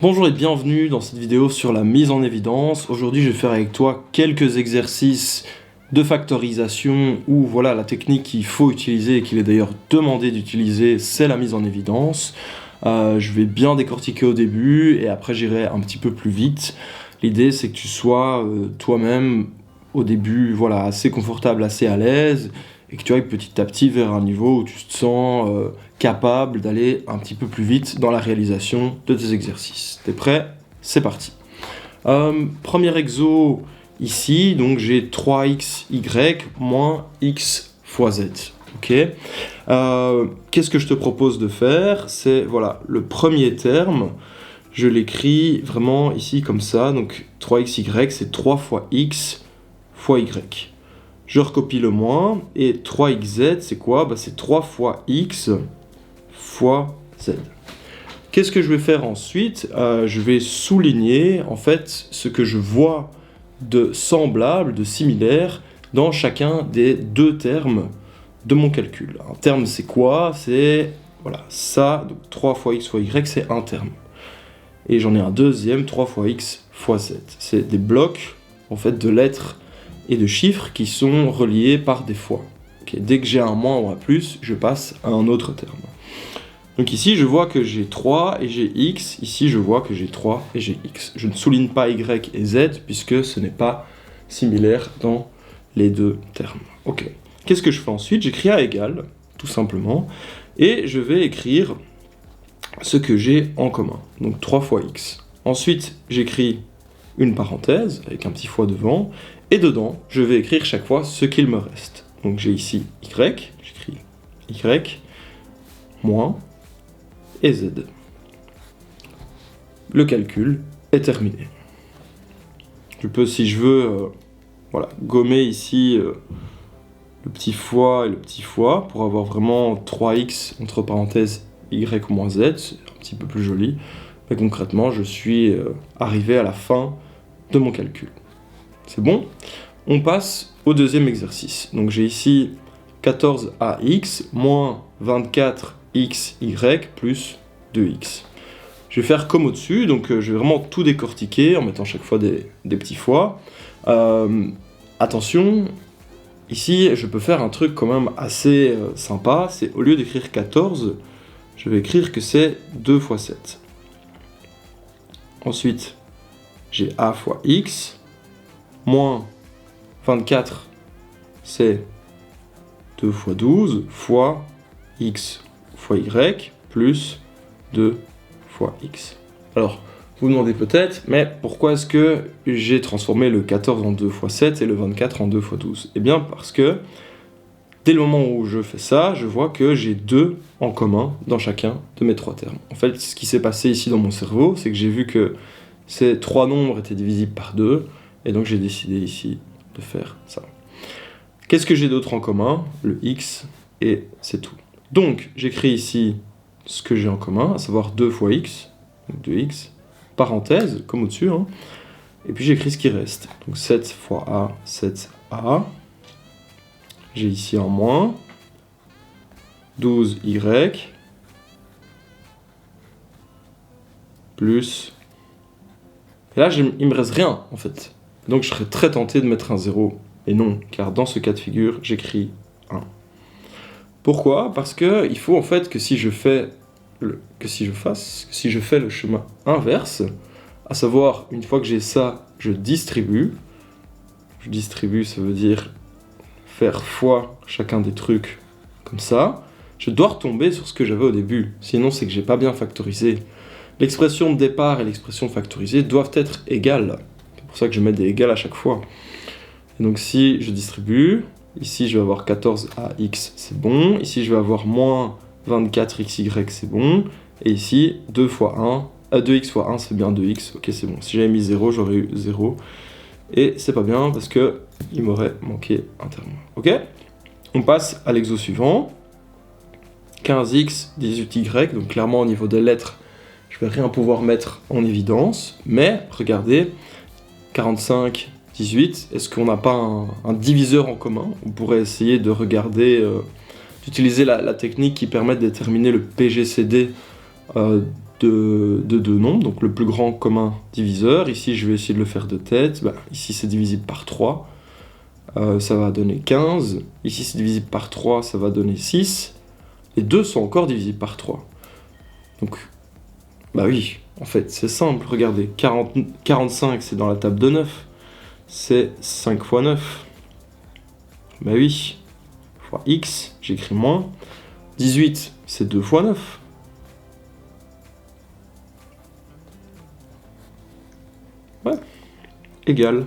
Bonjour et bienvenue dans cette vidéo sur la mise en évidence. Aujourd'hui, je vais faire avec toi quelques exercices de factorisation où voilà la technique qu'il faut utiliser et qu'il est d'ailleurs demandé d'utiliser, c'est la mise en évidence. Je vais bien décortiquer au début et après j'irai un petit peu plus vite. L'idée c'est que tu sois toi-même au début voilà, assez confortable, assez à l'aise et que tu ailles petit à petit vers un niveau où tu te sens capable d'aller un petit peu plus vite dans la réalisation de tes exercices. T'es prêt? C'est parti. Premier exo ici, donc j'ai 3xy moins x fois z. Ok. Qu'est-ce que je te propose de faire? C'est voilà le premier terme. Je l'écris vraiment ici comme ça. Donc 3xy, c'est 3 fois x fois y. Je recopie le moins, et 3xz, c'est quoi? C'est 3 fois x fois z. Qu'est-ce que je vais faire ensuite? Je vais souligner, en fait, ce que je vois de semblable, de similaire, dans chacun des deux termes de mon calcul. Un terme, c'est quoi? C'est, voilà, ça, donc 3 fois x fois y, c'est un terme. Et j'en ai un deuxième, 3 fois x fois z. C'est des blocs, en fait, de lettres et de chiffres qui sont reliés par des fois. Okay. Dès que j'ai un moins ou un plus, je passe à un autre terme. Donc ici, je vois que j'ai 3 et j'ai x. Ici, je vois que j'ai 3 et j'ai x. Je ne souligne pas y et z, puisque ce n'est pas similaire dans les deux termes. Ok. Qu'est-ce que je fais ensuite? J'écris A égale, tout simplement, et je vais écrire ce que j'ai en commun. Donc 3 fois x. Ensuite, j'écris une parenthèse, avec un petit fois devant, et dedans, je vais écrire chaque fois ce qu'il me reste. Donc j'ai ici y, j'écris y, moins, et z. Le calcul est terminé. Je peux, si je veux, voilà, gommer ici le petit fois et le petit fois, pour avoir vraiment 3x, entre parenthèses, y moins z, c'est un petit peu plus joli. Mais concrètement, je suis arrivé à la fin de mon calcul. C'est bon? On passe au deuxième exercice. Donc j'ai ici 14ax moins 24xy plus 2x. Je vais faire comme au-dessus, donc je vais vraiment tout décortiquer en mettant chaque fois des petits fois. Attention, ici je peux faire un truc quand même assez sympa, c'est au lieu d'écrire 14, je vais écrire que c'est 2 fois 7. Ensuite, j'ai a fois x, moins 24, c'est 2 fois 12, fois x fois y, plus 2 fois x. Alors, vous vous demandez peut-être, mais pourquoi est-ce que j'ai transformé le 14 en 2 fois 7 et le 24 en 2 fois 12? Eh bien, parce que, dès le moment où je fais ça, je vois que j'ai 2 en commun dans chacun de mes trois termes. En fait, ce qui s'est passé ici dans mon cerveau, c'est que j'ai vu que ces trois nombres étaient divisibles par 2, et donc j'ai décidé ici de faire ça. Qu'est-ce que j'ai d'autre en commun? Le x, et c'est tout. Donc, j'écris ici ce que j'ai en commun, à savoir 2 fois x, donc 2x, parenthèse, comme au-dessus, hein, et puis j'écris ce qui reste. Donc 7 fois a, 7a. J'ai ici un moins, 12y, plus... Et là, il me reste rien, en fait. Donc je serais très tenté de mettre un 0, et non, car dans ce cas de figure, j'écris 1. Pourquoi? Parce que il faut en fait que si je fais le chemin inverse, à savoir, une fois que j'ai ça, je distribue. Je distribue, ça veut dire faire fois chacun des trucs comme ça. Je dois retomber sur ce que j'avais au début, sinon c'est que j'ai pas bien factorisé. L'expression de départ et l'expression factorisée doivent être égales. C'est pour ça que je mets des égales à chaque fois. Et donc si je distribue, ici je vais avoir 14ax, c'est bon. Ici je vais avoir moins 24xy, c'est bon. Et ici 2 fois 1, 2x fois 1, c'est bien 2x, ok c'est bon. Si j'avais mis 0, j'aurais eu 0. Et c'est pas bien parce que il m'aurait manqué un terme. Ok? On passe à l'exo suivant. 15x, 18y, donc clairement au niveau des lettres, je vais rien pouvoir mettre en évidence, mais regardez, 45, 18, est-ce qu'on n'a pas un diviseur en commun? On pourrait essayer de regarder, d'utiliser la technique qui permet de déterminer le PGCD de deux nombres, donc le plus grand commun diviseur. Ici, je vais essayer de le faire de tête. Ici, c'est divisible par 3. Ça va donner 15. Ici, c'est divisible par 3, ça va donner 6. Les deux sont encore divisibles par 3. Donc, bah oui, en fait, c'est simple. Regardez, 45, c'est dans la table de 9. C'est 5 fois 9. Bah oui, fois x, j'écris moins. 18, c'est 2 fois 9. Ouais, égal.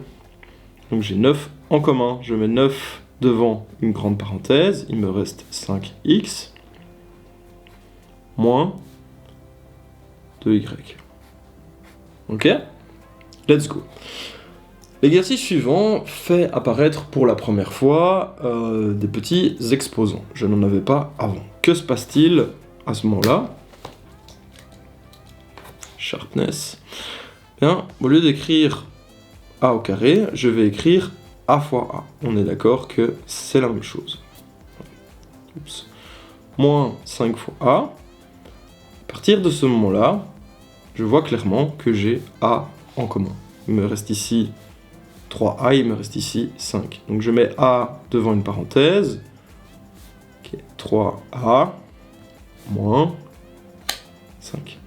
Donc j'ai 9 en commun. Je mets 9 devant une grande parenthèse. Il me reste 5x moins 2y. Ok? Let's go. L'exercice suivant fait apparaître pour la première fois des petits exposants. Je n'en avais pas avant. Que se passe-t-il à ce moment-là? Sharpness. Bien, au lieu d'écrire a au carré, je vais écrire a fois a. On est d'accord que c'est la même chose. Oups. Moins 5 fois a. À partir de ce moment-là, je vois clairement que j'ai a en commun. Il me reste ici 3a, il me reste ici 5. Donc je mets a devant une parenthèse. Okay. 3a moins 5.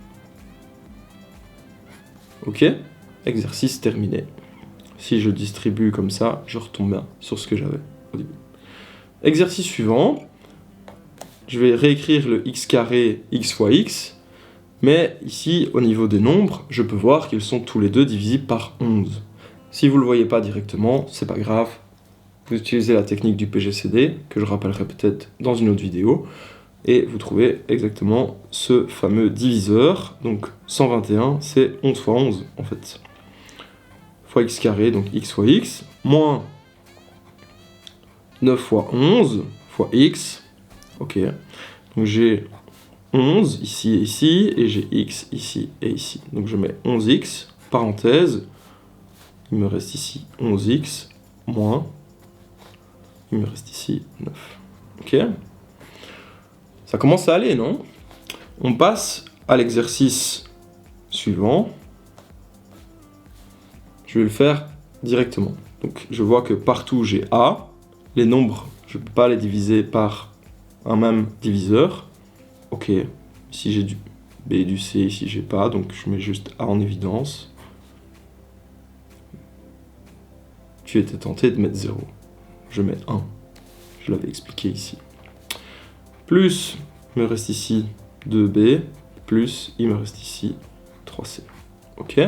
Ok, exercice terminé. Si je distribue comme ça, je retombe bien sur ce que j'avais au début. Exercice suivant. Je vais réécrire le x carré x fois x. Mais ici, au niveau des nombres, je peux voir qu'ils sont tous les deux divisibles par 11. Si vous ne le voyez pas directement, c'est pas grave. Vous utilisez la technique du PGCD, que je rappellerai peut-être dans une autre vidéo, et vous trouvez exactement ce fameux diviseur. Donc 121, c'est 11 fois 11 en fait. Fois x carré, donc x fois x, moins 9 fois 11 fois x. Ok, donc j'ai 11 ici et ici, et j'ai x ici et ici. Donc je mets 11x, parenthèse, il me reste ici 11x, moins, il me reste ici 9. Ok? Ça commence à aller, non? On passe à l'exercice suivant. Je vais le faire directement. Donc je vois que partout j'ai a. Les nombres, je ne peux pas les diviser par un même diviseur. Ok, ici j'ai du B et du C, ici j'ai pas, donc je mets juste A en évidence. Tu étais tenté de mettre 0. Je mets 1. Je l'avais expliqué ici. Plus, il me reste ici 2B, plus, il me reste ici 3C. Ok?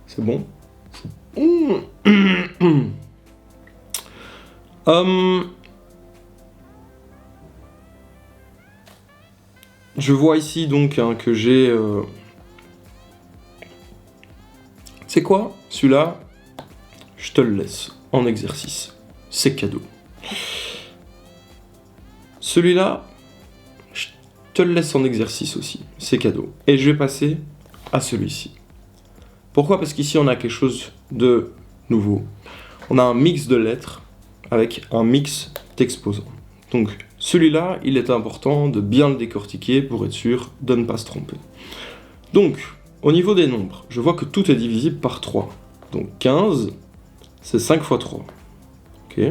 C'est bon? Je vois ici donc que j'ai... C'est quoi? Celui-là, je te le laisse en exercice. C'est cadeau. Celui-là, je te le laisse en exercice aussi. C'est cadeau. Et je vais passer à celui-ci. Pourquoi? Parce qu'ici, on a quelque chose de nouveau. On a un mix de lettres avec un mix d'exposants. Donc, celui-là, il est important de bien le décortiquer pour être sûr de ne pas se tromper. Donc, au niveau des nombres, je vois que tout est divisible par 3. Donc 15, c'est 5 fois 3. Ok.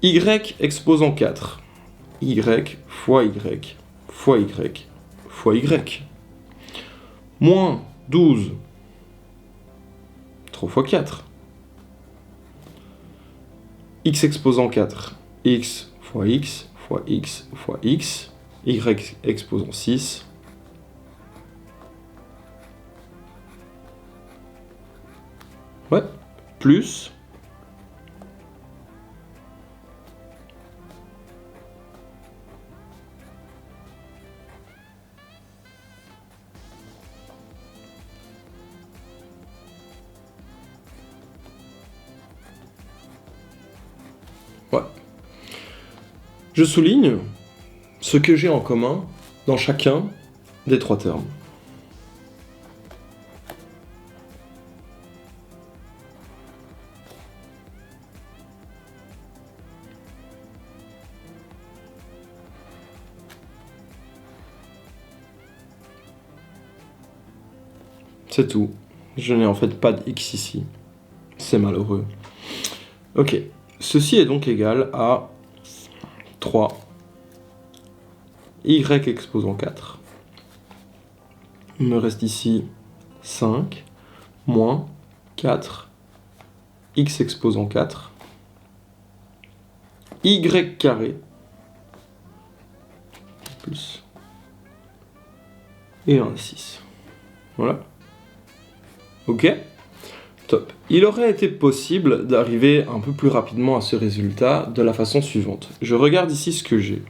Y exposant 4. Y fois Y fois Y fois Y. Moins 12. 3 fois 4. X exposant 4. X fois X fois X fois X. Y exposant 6. Ouais. Plus. Ouais. Je souligne ce que j'ai en commun dans chacun des trois termes. C'est tout. Je n'ai en fait pas de x ici. C'est malheureux. Ok. Ceci est donc égal à 3 y exposant 4. Il me reste ici 5 moins 4 x exposant 4 y carré plus et 1 6. Voilà. Ok. Top. Il aurait été possible d'arriver un peu plus rapidement à ce résultat de la façon suivante. Je regarde ici ce que j'ai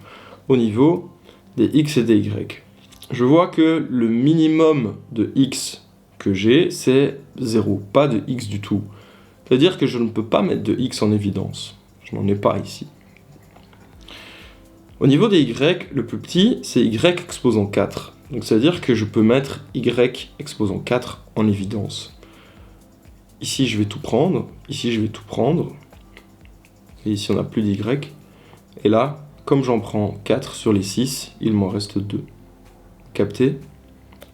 au niveau des x et des y. Je vois que le minimum de x que j'ai, c'est 0, pas de x du tout. C'est-à-dire que je ne peux pas mettre de x en évidence. Je n'en ai pas ici. Au niveau des y, le plus petit, c'est y exposant 4. Donc c'est-à-dire que je peux mettre y exposant 4 en évidence. Ici, je vais tout prendre. Ici, je vais tout prendre. Et ici, on n'a plus d'y. Et là, comme j'en prends 4 sur les 6, il m'en reste 2. Capté ?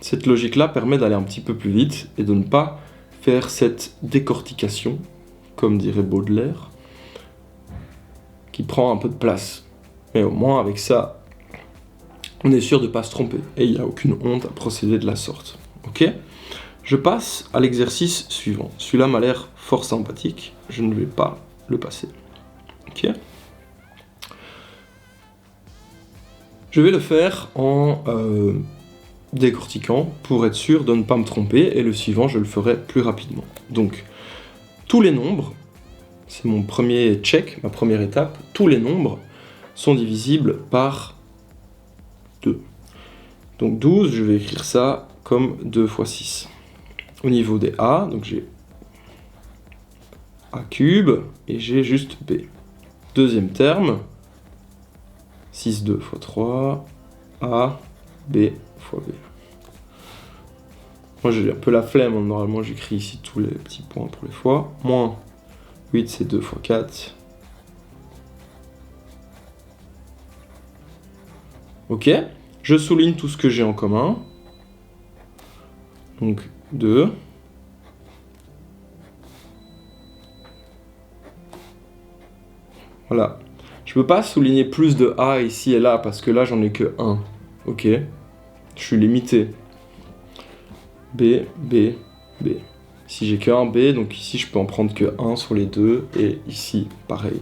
Cette logique-là permet d'aller un petit peu plus vite et de ne pas faire cette décortication, comme dirait Baudelaire, qui prend un peu de place. Mais au moins, avec ça, on est sûr de ne pas se tromper. Et il n'y a aucune honte à procéder de la sorte. Ok ? Je passe à l'exercice suivant. Celui-là m'a l'air fort sympathique. Je ne vais pas le passer. Ok ? Je vais le faire en décortiquant pour être sûr de ne pas me tromper. Et le suivant, je le ferai plus rapidement. Donc, tous les nombres, c'est mon premier check, ma première étape, tous les nombres sont divisibles par 2. Donc 12, je vais écrire ça comme 2 fois 6. Au niveau des A, donc j'ai A cube et j'ai juste B. Deuxième terme, 6 2 fois 3, A, B fois B. Moi j'ai un peu la flemme, normalement j'écris ici tous les petits points pour les fois. Moins 8 c'est 2 fois 4. Ok, je souligne tout ce que j'ai en commun. Donc 2. Voilà. Je peux pas souligner plus de A ici et là parce que là j'en ai que 1. Ok. Je suis limité. B, B, B. Ici j'ai que un B, donc ici je peux en prendre que 1 sur les deux. Et ici pareil.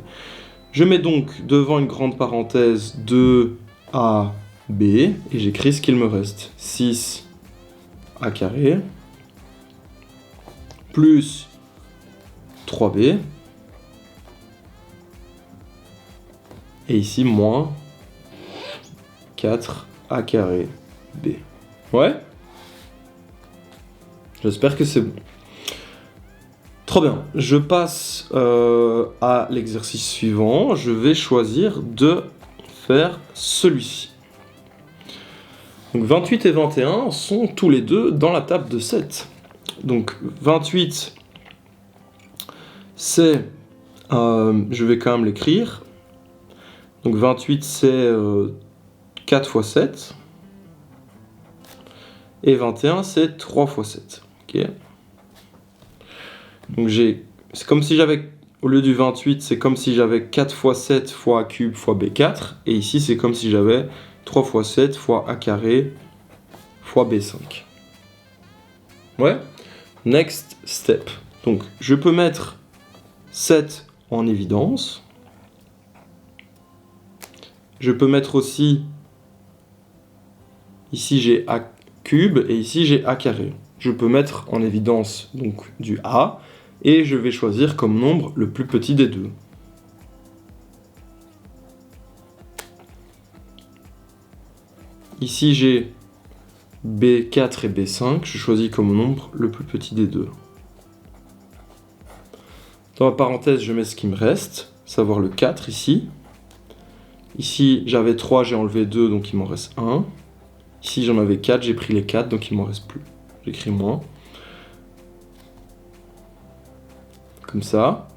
Je mets donc devant une grande parenthèse 2A, B. Et j'écris ce qu'il me reste. 6 A carré. Plus 3B. Et ici, moins 4A carré B. Ouais? J'espère que c'est bon. Trop bien. Je passe à l'exercice suivant. Je vais choisir de faire celui-ci. Donc 28 et 21 sont tous les deux dans la table de 7. Donc 28, c'est... je vais quand même l'écrire. Donc 28, c'est 4 fois 7. Et 21, c'est 3 fois 7. Ok. Donc c'est comme si j'avais, au lieu du 28, c'est comme si j'avais 4 fois 7 fois A cube fois B4. Et ici, c'est comme si j'avais 3 fois 7 fois A carré fois B5. Ouais. Next step. Donc, je peux mettre 7 en évidence. Je peux mettre aussi, ici j'ai A cube et ici j'ai A carré. Je peux mettre en évidence donc du A et je vais choisir comme nombre le plus petit des deux. Ici j'ai B4 et B5, je choisis comme nombre le plus petit des deux. Dans la parenthèse, je mets ce qui me reste, savoir le 4 ici. Ici, j'avais 3, j'ai enlevé 2, donc il m'en reste 1. Ici, j'en avais 4, j'ai pris les 4, donc il m'en reste plus. J'écris moins. Comme ça.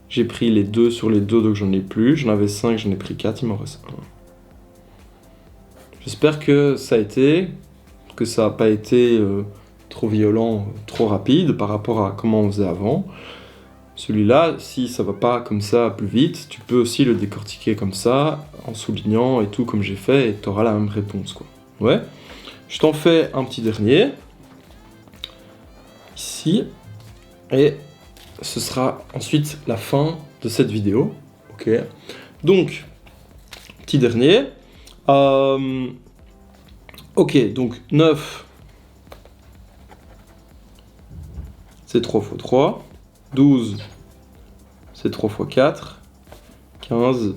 J'ai pris les 2 sur les 2, donc j'en ai plus. J'en avais 5, j'en ai pris 4, il m'en reste 1. J'espère que ça n'a pas été trop violent, trop rapide par rapport à comment on faisait avant. Celui-là, si ça va pas comme ça plus vite, tu peux aussi le décortiquer comme ça, en soulignant et tout comme j'ai fait, et tu auras la même réponse, quoi. Ouais. Je t'en fais un petit dernier, ici, et ce sera ensuite la fin de cette vidéo. Ok. Donc, petit dernier. Ok, donc 9, c'est 3 x 3. 12, c'est 3 x 4. 15,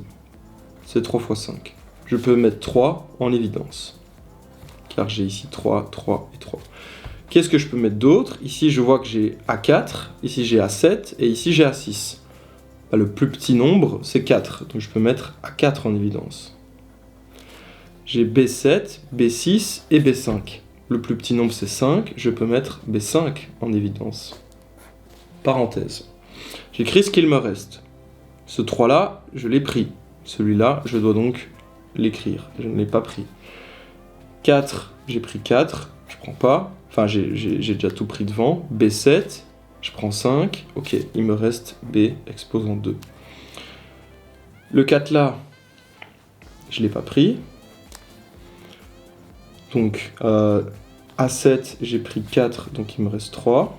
c'est 3 x 5. Je peux mettre 3 en évidence, car j'ai ici 3, 3 et 3. Qu'est-ce que je peux mettre d'autre? Ici, je vois que j'ai A4, ici j'ai A7, et ici j'ai A6. Bah, le plus petit nombre, c'est 4, donc je peux mettre A4 en évidence. J'ai B7, B6 et B5. Le plus petit nombre, c'est 5, je peux mettre B5 en évidence. Parenthèse. J'écris ce qu'il me reste. Ce 3-là, je l'ai pris. Celui-là, je dois donc l'écrire. Je ne l'ai pas pris. 4, j'ai pris 4, je prends pas. Enfin, j'ai déjà tout pris devant. B7, je prends 5. Ok, il me reste B exposant 2. Le 4 là, je ne l'ai pas pris. Donc, A7, j'ai pris 4, donc il me reste 3.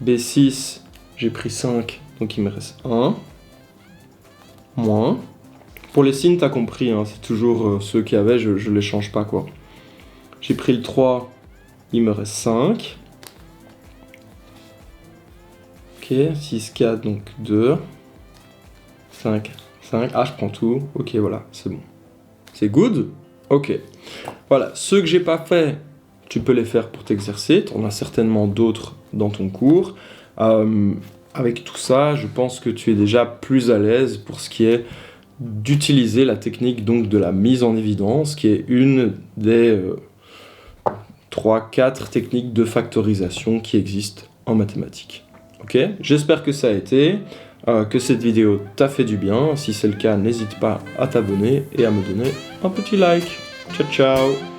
B6, j'ai pris 5, donc il me reste 1. Moins. Pour les signes, t'as compris, hein, c'est toujours ceux qu'il y avait, je les change pas, quoi. J'ai pris le 3, il me reste 5. Ok, 6, 4, donc 2. 5, 5. Ah, je prends tout. Ok, voilà, c'est bon. C'est good? Ok. Voilà, ceux que j'ai pas fait, tu peux les faire pour t'exercer. Tu en as certainement d'autres dans ton cours. Avec tout ça, je pense que tu es déjà plus à l'aise pour ce qui est d'utiliser la technique donc de la mise en évidence, qui est une des 3-4 techniques de factorisation qui existent en mathématiques. Ok, j'espère que ça a été, que cette vidéo t'a fait du bien. Si c'est le cas, n'hésite pas à t'abonner et à me donner un petit like. Ciao, ciao!